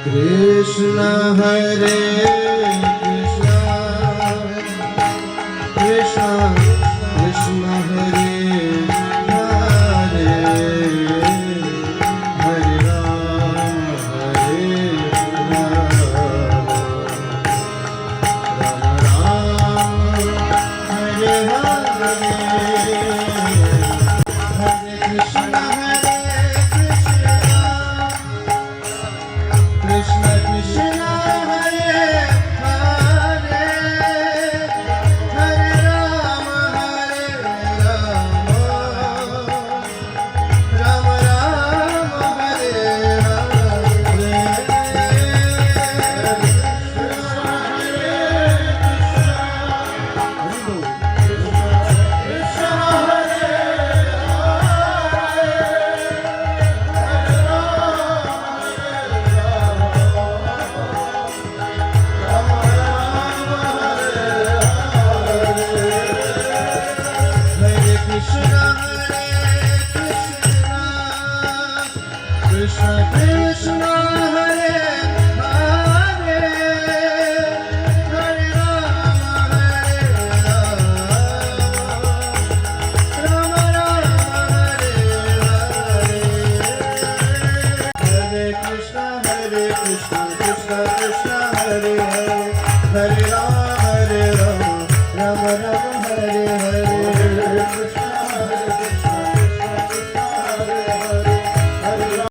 Krishna Hare Krishna Krishna Krishna Hare Hare Hare Ram Hare Ram Ram Hare Hare Hare Krishna Krishna Krishna Hare Hare Hare Rama Rama Rama Hare Hare Krishna Krishna Hare Hare Hare Rama Rama Rama Hare Krishna Krishna Krishna Hare Hare Hare Rama Rama Rama Hare Hare